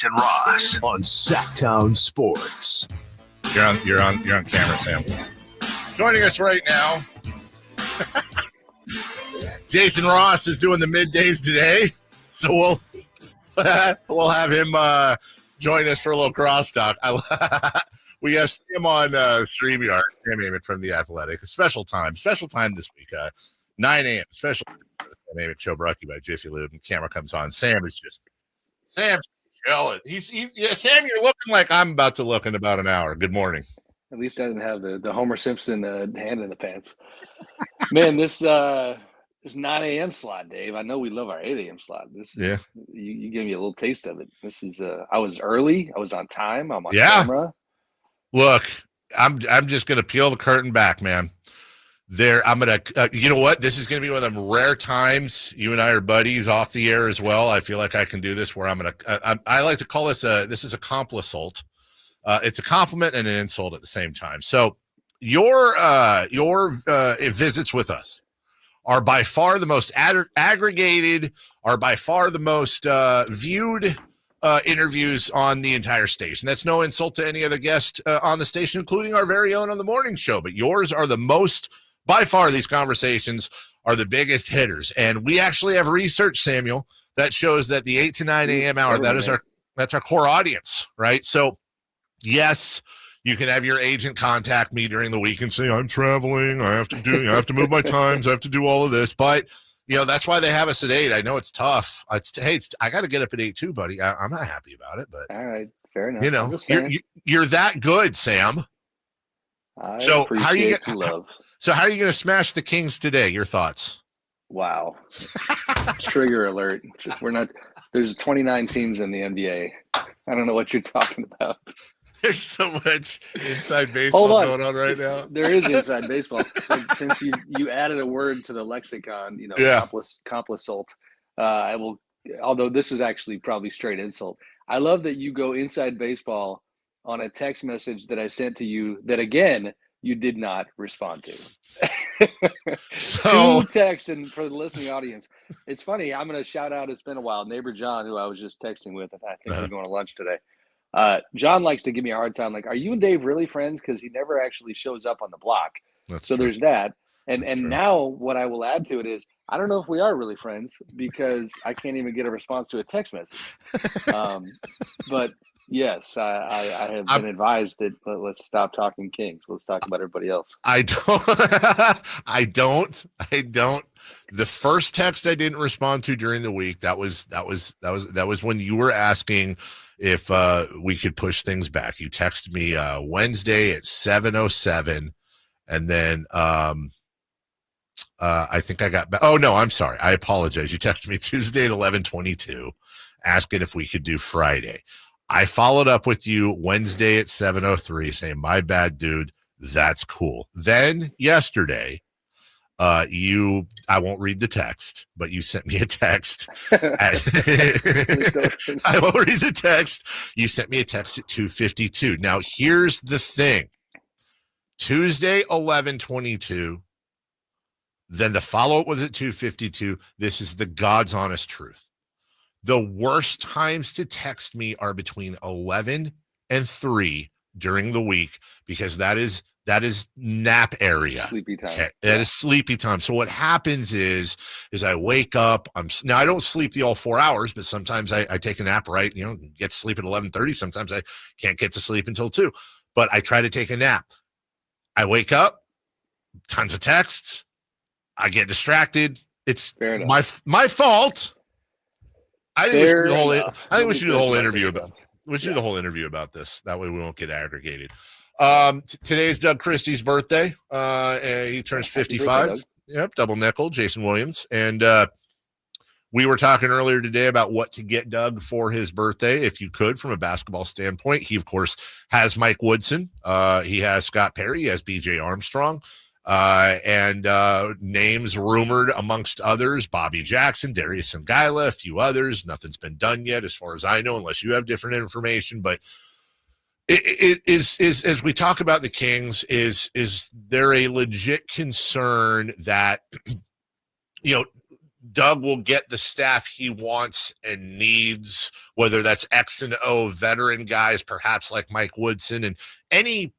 and Ross on Sactown Sports. You're on camera, Sam. Joining us right now, Jason Ross is doing the middays today, so we'll have him join us for a little crosstalk. We have Sam on StreamYard, Sam Amick from The Athletic. A special time this week, 9 a.m. Special Sam Amick show brought to you by Jiffy Lube. And camera comes on. Sam's chilling. Sam, you're looking like I'm about to look in about an hour. Good morning. At least I didn't have the Homer Simpson hand in the pants. Man, this 9 a.m. slot, Dave. I know we love our 8 a.m. slot. You gave me a little taste of it. This is I was early. I was on time. I'm on camera. Look, I'm just gonna peel the curtain back, man. I'm gonna, you know what? This is gonna be one of them rare times. You and I are buddies off the air as well. I feel like I can do this where I like to call this this is a complisult. It's a compliment and an insult at the same time. So your visits with us are by far the most aggregated, are by far the most viewed interviews on the entire station. That's no insult to any other guest on the station, including our very own on the morning show. But yours are the most, by far, these conversations are the biggest hitters. And we actually have research, Samuel, that shows that the 8 to 9 a.m. hour, that's our core audience, right? So yes, you can have your agent contact me during the week and say, I'm traveling, I have to move my times, I have to do all of this. But that's why they have us at 8. I know it's tough. I got to get up at 8 too, buddy. I'm not happy about it, but all right, fair enough. You're that good, Sam. So how are you going to smash the Kings today? Your thoughts? Wow. Trigger alert. There's 29 teams in the NBA. I don't know what you're talking about. There's so much inside baseball going on right now. There is inside baseball. Since you added a word to the lexicon, complisult, I will, although this is actually probably straight insult. I love that you go inside baseball on a text message that I sent to you that, again, you did not respond to. So 2 texts, and for the listening audience, it's funny. I'm going to shout out, it's been a while, neighbor John, who I was just texting with. I think we're going to lunch today. John likes to give me a hard time. Like, are you and Dave really friends? Because he never actually shows up on the block. So there's that. And now what I will add to it is, I don't know if we are really friends because I can't even get a response to a text message. But yes, I have been advised that let's stop talking Kings. Let's talk about everybody else. I don't. The first text I didn't respond to during the week, that was when you were asking if we could push things back. You texted me Wednesday at 7:07, and then I think I got back. Oh, no, I'm sorry. I apologize. You texted me Tuesday at 11:22, asking if we could do Friday. I followed up with you Wednesday at 7:03 saying, my bad, dude. That's cool. Then yesterday, I won't read the text, but you sent me a text. I won't read the text. You sent me a text at 2:52. Now, here's the thing. Tuesday, 11:22. Then the follow-up was at 2:52. This is the God's honest truth. The worst times to text me are between 11 and 3 during the week, because that is nap area. Sleepy time. Okay. That is sleepy time. So what happens is I wake up. Now I don't sleep the all 4 hours, but sometimes I take a nap, right? Get to sleep at 11:30. Sometimes I can't get to sleep until 2, but I try to take a nap. I wake up, tons of texts. I get distracted. It's my fault. I think we should do the whole interview about. We should do the whole interview about this. That way we won't get aggregated. Today's Doug Christie's birthday. He turns 55. Yep, double nickel, Jason Williams. And we were talking earlier today about what to get Doug for his birthday, if you could, from a basketball standpoint. He, of course, has Mike Woodson. He has Scott Perry. He has B.J. Armstrong. And names rumored amongst others, Bobby Jackson, Darius Sangaila, a few others. Nothing's been done yet as far as I know, unless you have different information. But it is as we talk about the Kings, is there a legit concern that, Doug will get the staff he wants and needs, whether that's X and O veteran guys, perhaps like Mike Woodson, and any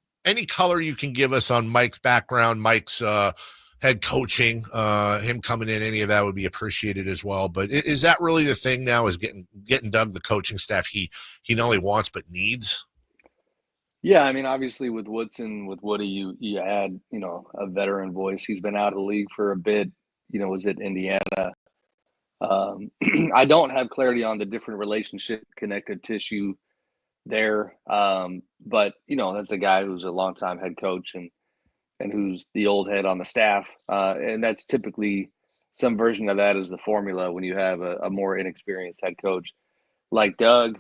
color you can give us on Mike's background, Mike's head coaching, him coming in, any of that would be appreciated as well. But is that really the thing now, is getting Doug the coaching staff he not only wants but needs? Yeah, I mean, obviously with Woodson, with Woody, you add, a veteran voice. He's been out of the league for a bit, was at Indiana. I don't have clarity on the different relationship connective tissue there. But, that's a guy who's a longtime head coach and who's the old head on the staff. And that's typically some version of that is the formula when you have a more inexperienced head coach like Doug.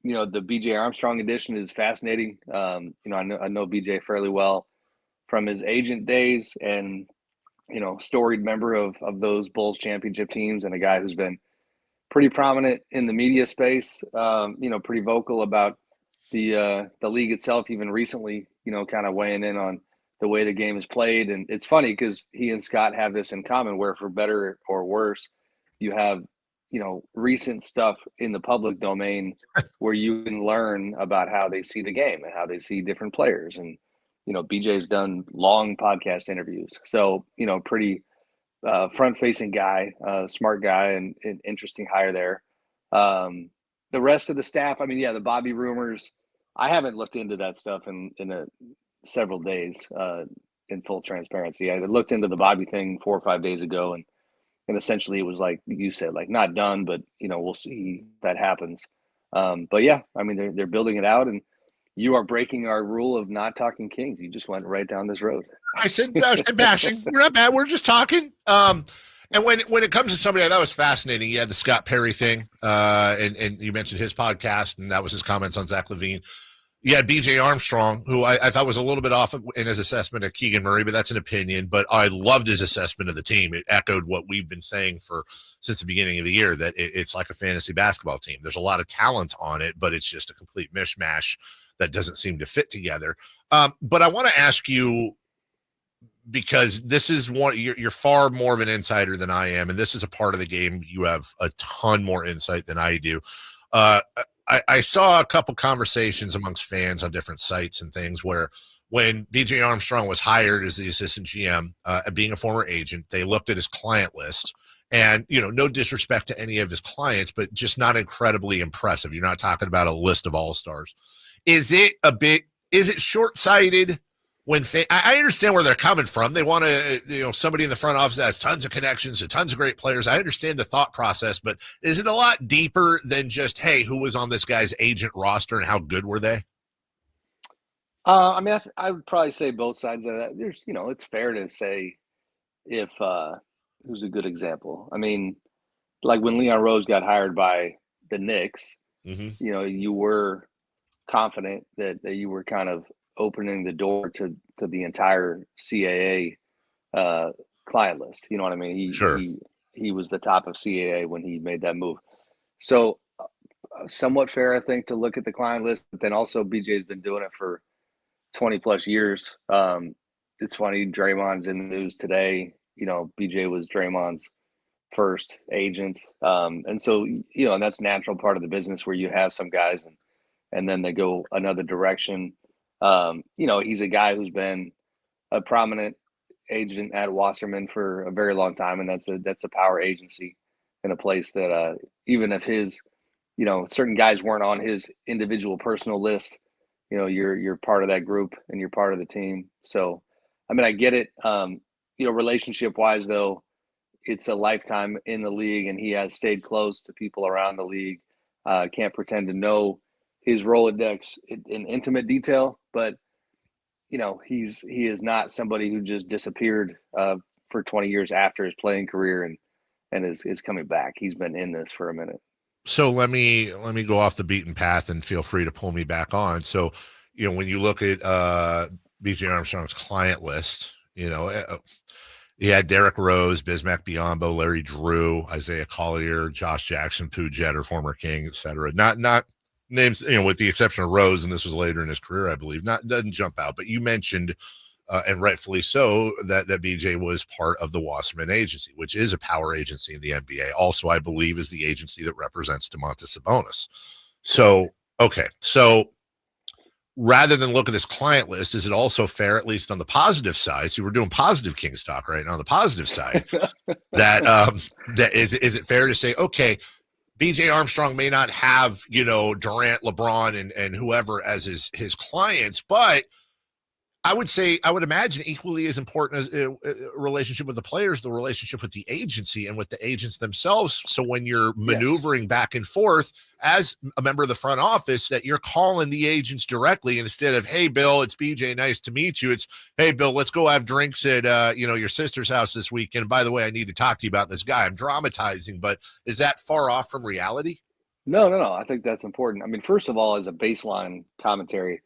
The BJ Armstrong edition is fascinating. I know BJ fairly well from his agent days and, storied member of those Bulls championship teams, and a guy who's been pretty prominent in the media space, pretty vocal about the league itself, even recently, kind of weighing in on the way the game is played. And it's funny because he and Scott have this in common, where for better or worse, you have, recent stuff in the public domain where you can learn about how they see the game and how they see different players. And, BJ's done long podcast interviews. So, pretty front-facing guy, smart guy, and interesting hire there. The rest of the staff, the Bobby rumors, I haven't looked into that stuff in several days, in full transparency. I looked into the Bobby thing 4 or 5 days ago, and essentially it was like you said, like not done, but we'll see if that happens. But yeah, they're building it out, and you are breaking our rule of not talking Kings. You just went right down this road. I said bashing. We're not bad. We're just talking. And when it comes to somebody that was fascinating, you had the Scott Perry thing, and you mentioned his podcast, and that was his comments on Zach LaVine. You had BJ Armstrong, who I thought was a little bit off in his assessment of Keegan Murray, but that's an opinion. But I loved his assessment of the team. It echoed what we've been saying since the beginning of the year, that it's like a fantasy basketball team. There's a lot of talent on it, but it's just a complete mishmash that doesn't seem to fit together. But I want to ask you, because this is you're far more of an insider than I am, and this is a part of the game you have a ton more insight than I do. I saw a couple conversations amongst fans on different sites and things where when BJ Armstrong was hired as the assistant GM, being a former agent, they looked at his client list, and, no disrespect to any of his clients, but just not incredibly impressive. You're not talking about a list of all-stars. Is it short-sighted when I understand where they're coming from? They want to, somebody in the front office that has tons of connections to tons of great players. I understand the thought process, but is it a lot deeper than just, hey, who was on this guy's agent roster and how good were they? I would probably say both sides of that. There's, it's fair to say if who's a good example? Like when Leon Rose got hired by the Knicks, you were confident that you were kind of opening the door to the entire CAA client list. You know what I mean? Sure. He was the top of CAA when he made that move. So somewhat fair, I think, to look at the client list, but then also BJ's been doing it for 20 plus years. It's funny, Draymond's in the news today. BJ was Draymond's first agent. And so, and that's a natural part of the business where you have some guys and then they go another direction. He's a guy who's been a prominent agent at Wasserman for a very long time, and that's a power agency in a place that even if his, certain guys weren't on his individual personal list, you're part of that group and you're part of the team. So, I get it. Relationship wise though, it's a lifetime in the league, and he has stayed close to people around the league. Can't pretend to know his Rolodex in intimate detail, but he is not somebody who just disappeared for 20 years after his playing career and is coming back. He's been in this for a minute. So let me go off the beaten path, and feel free to pull me back on. So, when you look at BJ Armstrong's client list, he had Derrick Rose, Bismack Biyombo, Larry Drew, Isaiah Collier, Josh Jackson, Pooh Jeter, former King, etc. Not names, with the exception of Rose, and this was later in his career, I believe. Doesn't jump out. But you mentioned and rightfully so, that BJ was part of the Wasserman Agency, which is a power agency in the NBA. Also, I believe is the agency that represents Domantas Sabonis. So, okay. So rather than look at his client list, is it also fair, at least on the positive side? See, we're doing positive Kings talk right now. On the positive side, that is it fair to say, okay, BJ Armstrong may not have, Durant, LeBron, and whoever as his clients, but I would imagine equally as important as a relationship with the players, the relationship with the agency and with the agents themselves. So when you're maneuvering back and forth as a member of the front office, that you're calling the agents directly instead of, hey, Bill, it's BJ. Nice to meet you. It's, hey, Bill, let's go have drinks at, your sister's house this weekend. And by the way, I need to talk to you about this guy. I'm dramatizing, but is that far off from reality? No. I think that's important. I mean, first of all, as a baseline commentary,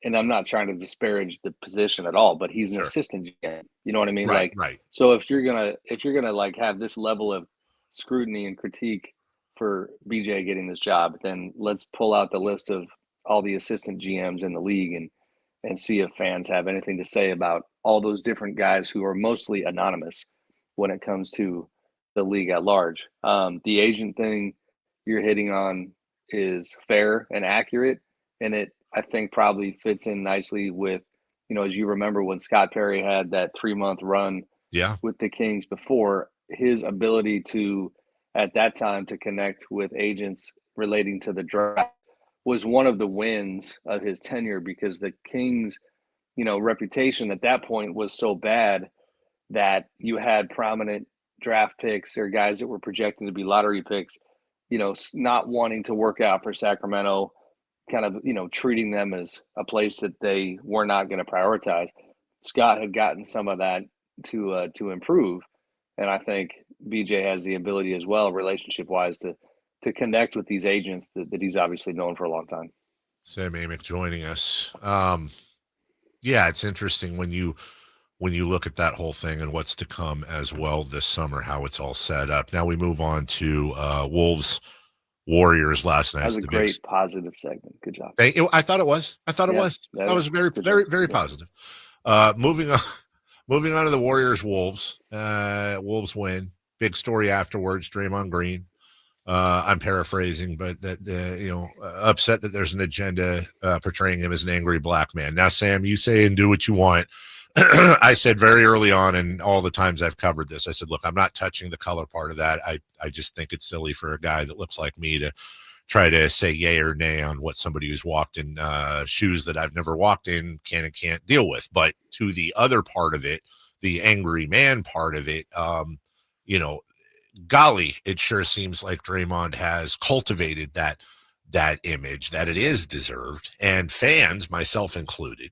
and I'm not trying to disparage the position at all, but he's an assistant GM. You know what I mean? Right. So if you're gonna like have this level of scrutiny and critique for BJ getting this job, then let's pull out the list of all the assistant GMs in the league and see if fans have anything to say about all those different guys who are mostly anonymous when it comes to the league at large. The agent thing you're hitting on is fair and accurate, and it, I think, probably fits in nicely with, as you remember when Scott Perry had that 3-month run with the Kings before, his ability to, at that time, to connect with agents relating to the draft was one of the wins of his tenure, because the Kings, reputation at that point was so bad that you had prominent draft picks or guys that were projected to be lottery picks, not wanting to work out for Sacramento, kind of, treating them as a place that they were not going to prioritize. Scott had gotten some of that to improve. And I think BJ has the ability as well, relationship wise, to connect with these agents that he's obviously known for a long time. Sam Amick joining us. It's interesting when you look at that whole thing and what's to come as well this summer, how it's all set up. Now we move on to Wolves Warriors last night. That was a great positive segment. Good job. I thought it was. That was very, very, very positive. Moving on to the Warriors Wolves. Wolves win. Big story afterwards. Draymond Green. I'm paraphrasing, but upset that there's an agenda portraying him as an angry black man. Now, Sam, you say and do what you want. I said very early on, and all the times I've covered this, I said, look, I'm not touching the color part of that. I just think it's silly for a guy that looks like me to try to say yay or nay on what somebody who's walked in shoes that I've never walked in can and can't deal with. But to the other part of it, the angry man part of it, golly, it sure seems like Draymond has cultivated that image, that it is deserved. And fans, myself included,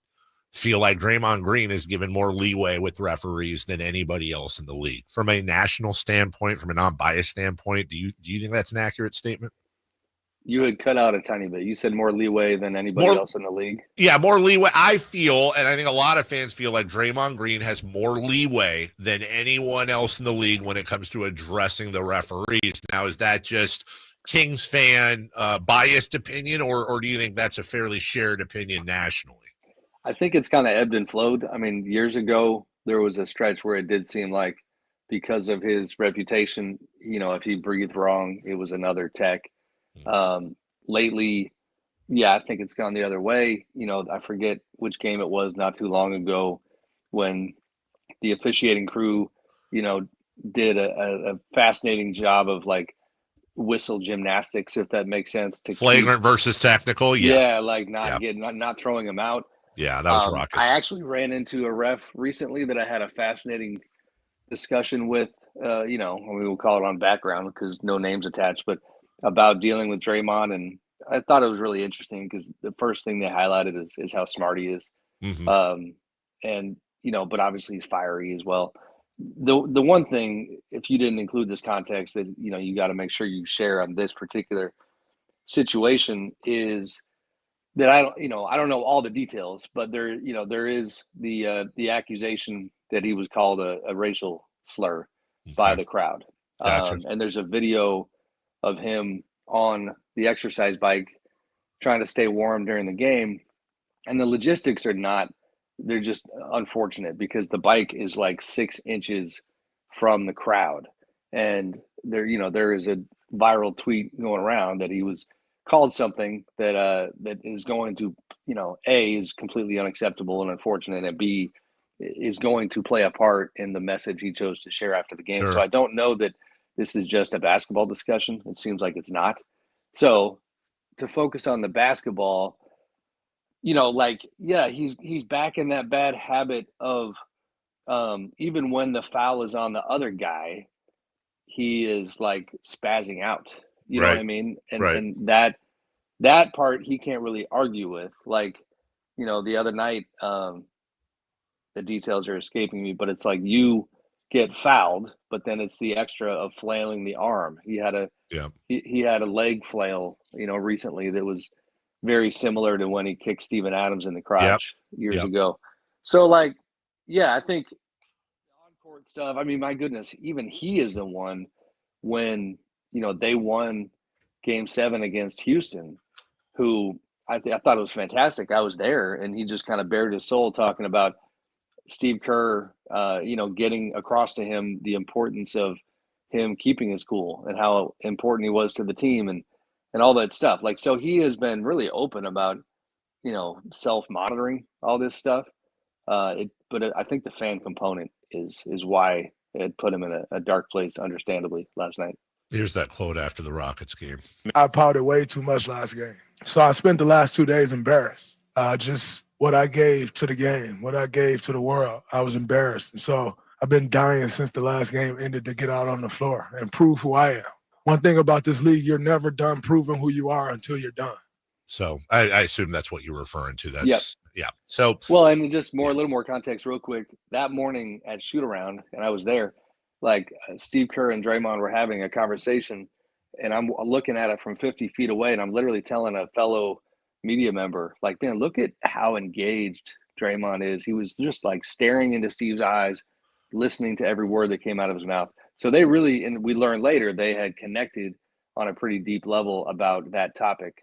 feel like Draymond Green is given more leeway with referees than anybody else in the league. From a national standpoint, from a non-biased standpoint, do you think that's an accurate statement? You had cut out a tiny bit. You said more leeway than anybody else in the league. Yeah, more leeway. I feel, and I think a lot of fans feel, like Draymond Green has more leeway than anyone else in the league when it comes to addressing the referees. Now, is that just Kings fan biased opinion, or do you think that's a fairly shared opinion nationally? I think it's kind of ebbed and flowed. I mean, years ago, there was a stretch where it did seem like, because of his reputation, if he breathed wrong, it was another tech. Lately, I think it's gone the other way. I forget which game it was not too long ago when the officiating crew, did a fascinating job of like whistle gymnastics, if that makes sense. To flagrant versus technical. Not throwing him out. Yeah, that was rockets. I actually ran into a ref recently that I had a fascinating discussion with, we will call it on background because no names attached, but about dealing with Draymond. And I thought it was really interesting because the first thing they highlighted is how smart he is. Mm-hmm. But obviously he's fiery as well. The one thing, if you didn't include this context that, you got to make sure you share on this particular situation is that I don't know all the details, but there is the accusation that he was called a racial slur by the crowd. Gotcha. And there's a video of him on the exercise bike trying to stay warm during the game. And the logistics are not they're just unfortunate because the bike is like 6 inches from the crowd. And there is a viral tweet going around that he was called something that is going to, A, is completely unacceptable and unfortunate, and B, is going to play a part in the message he chose to share after the game. Sure. So I don't know that this is just a basketball discussion. It seems like it's not. So to focus on the basketball, he's back in that bad habit of even when the foul is on the other guy, he is like spazzing out. You know what I mean? And that part he can't really argue with. Like, the other night, the details are escaping me, but it's like you get fouled, but then it's the extra of flailing the arm. He had a leg flail, recently that was very similar to when he kicked Steven Adams in the crotch years ago. So I think on-court stuff, I mean, my goodness, even he is the one when, they won Game 7 against Houston, who I thought it was fantastic. I was there, and he just kind of bared his soul talking about Steve Kerr, getting across to him the importance of him keeping his cool and how important he was to the team and all that stuff. Like, so he has been really open about, self-monitoring all this stuff. But I think the fan component is why it put him in a dark place, understandably, last night. Here's that quote after the Rockets game. I pouted way too much last game. So I spent the last 2 days embarrassed. Just what I gave to the game, what I gave to the world, I was embarrassed. And so I've been dying since the last game ended to get out on the floor and prove who I am. One thing about this league, you're never done proving who you are until you're done. So I assume that's what you're referring to. That's yeah. So well, and just a little more context real quick. That morning at shoot around, and I was there, like Steve Kerr and Draymond were having a conversation, and I'm looking at it from 50 feet away, and I'm literally telling a fellow media member, like, man, look at how engaged Draymond is. He was just like staring into Steve's eyes, listening to every word that came out of his mouth. So they really, and we learned later, they had connected on a pretty deep level about that topic.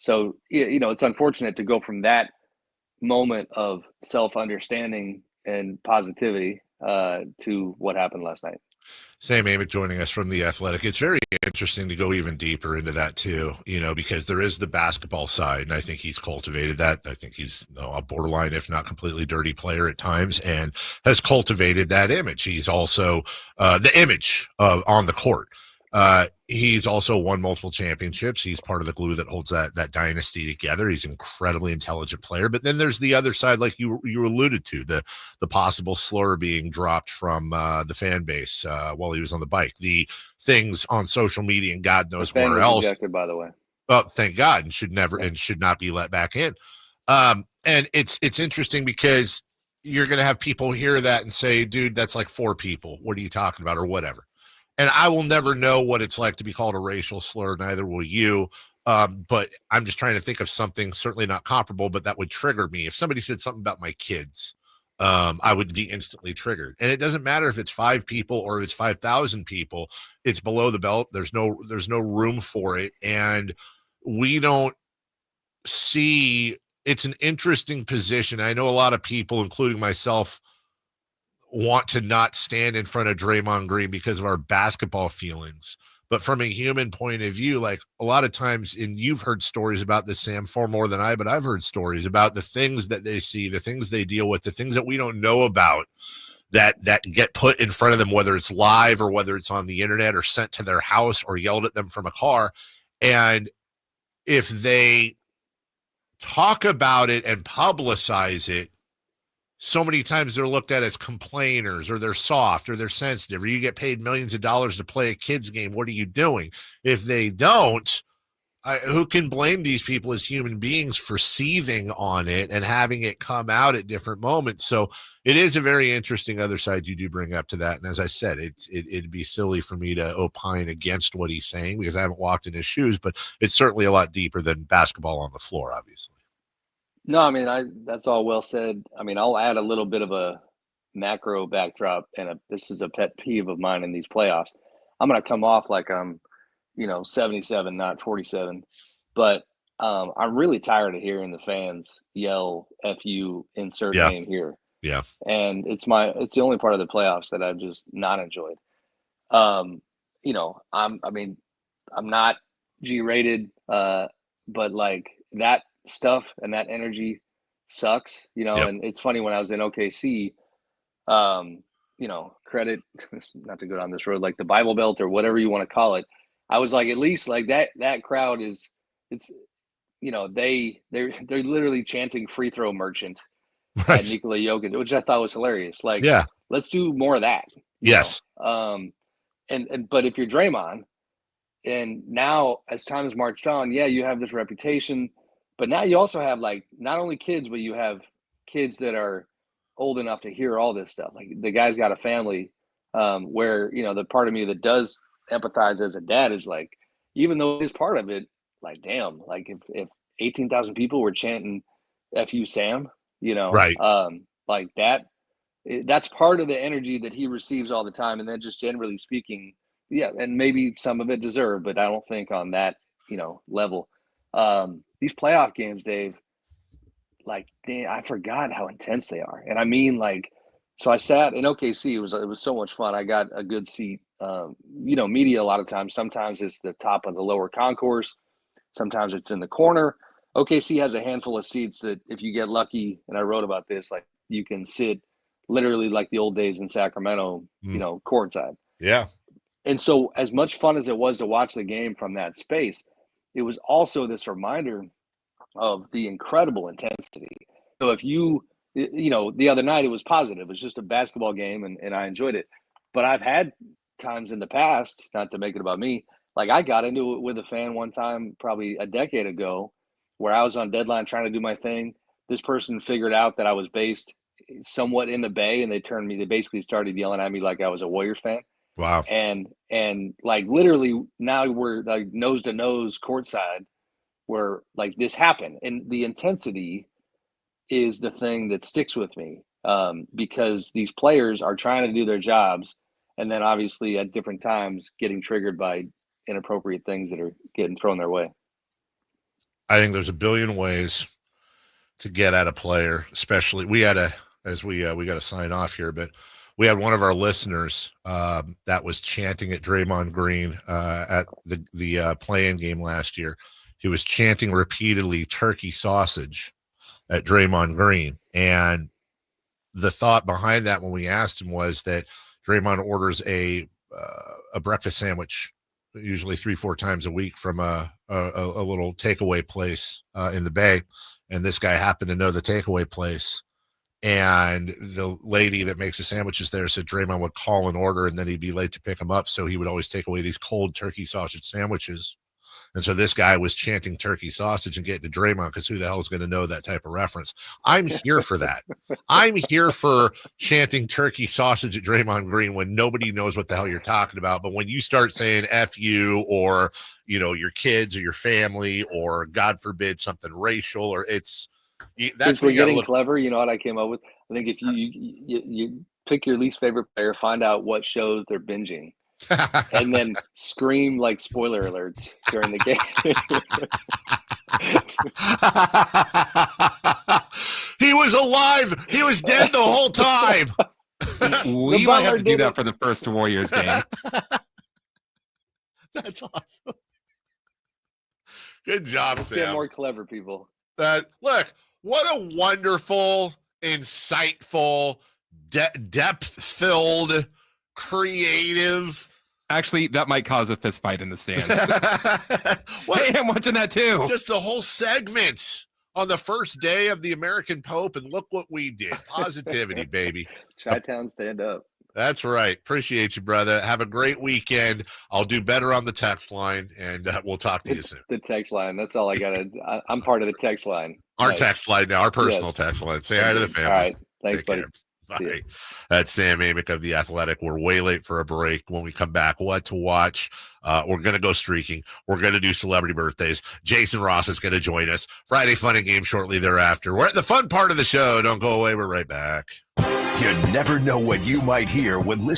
So, it's unfortunate to go from that moment of self-understanding and positivity to what happened last night. Sam Amick joining us from The Athletic. It's very interesting to go even deeper into that too, because there is the basketball side, and I think he's cultivated that. I think he's a borderline, if not completely dirty player at times, and has cultivated that image. He's also the image on the court. He's also won multiple championships. He's part of the glue that holds that dynasty together. He's an incredibly intelligent player. But then there's the other side, like you alluded to, the possible slur being dropped from the fan base while he was on the bike. The things on social media and God knows where else. Rejected, by the way. Well, thank God, and should not be let back in. And it's interesting because you're going to have people hear that and say, dude, that's like 4 people. What are you talking about, or whatever? And I will never know what it's like to be called a racial slur. Neither will you. But I'm just trying to think of something certainly not comparable, but that would trigger me. If somebody said something about my kids, I would be instantly triggered. And it doesn't matter if it's 5 people or if it's 5,000 people. It's below the belt. There's no room for it. And we don't see. It's an interesting position. I know a lot of people, including myself, want to not stand in front of Draymond Green because of our basketball feelings. But from a human point of view, like a lot of times, and you've heard stories about this, Sam, far more than I, but I've heard stories about the things that they see, the things they deal with, the things that we don't know about that get put in front of them, whether it's live or whether it's on the internet or sent to their house or yelled at them from a car. And if they talk about it and publicize it, so many times they're looked at as complainers, or they're soft, or they're sensitive, or you get paid millions of dollars to play a kid's game. What are you doing? If they don't, who can blame these people as human beings for seething on it and having it come out at different moments? So it is a very interesting other side you do bring up to that. And as I said, it'd be silly for me to opine against what he's saying because I haven't walked in his shoes, but it's certainly a lot deeper than basketball on the floor, obviously. No, I mean, that's all well said. I mean, I'll add a little bit of a macro backdrop, and this is a pet peeve of mine in these playoffs. I'm going to come off like I'm, 77, not 47. But I'm really tired of hearing the fans yell "F-U" insert name here. Yeah. And it's the only part of the playoffs that I've just not enjoyed. I'm not G-rated, but like that stuff and that energy sucks, and it's funny when I was in OKC, credit, not to go down this road, like the Bible Belt or whatever you want to call it. I was like, at least like that crowd they're literally chanting free throw merchant at Nikola Jokic, which I thought was hilarious. Like, let's do more of that. Yes. But if you're Draymond, and now as time has marched on, you have this reputation, but now you also have like not only kids, but you have kids that are old enough to hear all this stuff. Like the guy's got a family, where the part of me that does empathize as a dad is like, even though it's part of it, like damn, like if 18,000 people were chanting "F-U Sam," like that's part of the energy that he receives all the time. And then just generally speaking, and maybe some of it deserved, but I don't think on that, level. These playoff games, Dave, like, I forgot how intense they are. And I mean, like, so I sat in OKC. It was so much fun. I got a good seat. Media a lot of times. Sometimes it's the top of the lower concourse. Sometimes it's in the corner. OKC has a handful of seats that if you get lucky, and I wrote about this, like you can sit literally like the old days in Sacramento, courtside. Yeah. And so as much fun as it was to watch the game from that space, it was also this reminder of the incredible intensity. So if the other night it was positive. It was just a basketball game and I enjoyed it. But I've had times in the past, not to make it about me, like I got into it with a fan one time, probably a decade ago, where I was on deadline trying to do my thing. This person figured out that I was based somewhat in the Bay, and they basically started yelling at me like I was a Warriors fan. Wow. And like literally now we're like nose to nose courtside where like this happened. And the intensity is the thing that sticks with me, because these players are trying to do their jobs. And then obviously at different times getting triggered by inappropriate things that are getting thrown their way. I think there's a billion ways to get at a player, especially we got to sign off here, but we had one of our listeners that was chanting at Draymond Green at the play-in game last year. He was chanting repeatedly turkey sausage at Draymond Green. And the thought behind that when we asked him was that Draymond orders a breakfast sandwich usually 3-4 times a week from a little takeaway place in the Bay. And this guy happened to know the takeaway place. And the lady that makes the sandwiches there said Draymond would call an order and then he'd be late to pick them up. So he would always take away these cold turkey sausage sandwiches. And so this guy was chanting turkey sausage and getting to Draymond because who the hell is going to know that type of reference? I'm here for that. I'm here for chanting turkey sausage at Draymond Green when nobody knows what the hell you're talking about. But when you start saying F you or, your kids or your family or God forbid something racial or that's since we're getting clever, you know what I came up with? I think if you pick your least favorite player, find out what shows they're binging. And then scream like spoiler alerts during the game. He was alive. He was dead the whole time. We might have to do that for the first Warriors game. That's awesome. Good job, Let's Sam. get more clever people. Look, what a wonderful, insightful, depth-filled, creative. Actually, that might cause a fist fight in the stands. Hey, I'm watching that too. Just the whole segment on the first day of the American Pope, and look what we did. Positivity, baby. Chi-Town, stand up. That's right. Appreciate you, brother. Have a great weekend. I'll do better on the text line, and we'll talk to you soon. The text line. That's all I got to I'm part of the text line. Our text line now, our personal text line. Say hi to the family. All right. Thanks, buddy. Bye. That's Sam Amick of The Athletic. We're way late for a break. When we come back, what to watch? We're going to go streaking. We're going to do celebrity birthdays. Jason Ross is going to join us. Friday Fun and Game shortly thereafter. We're at the fun part of the show. Don't go away. We're right back. You never know what you might hear when listening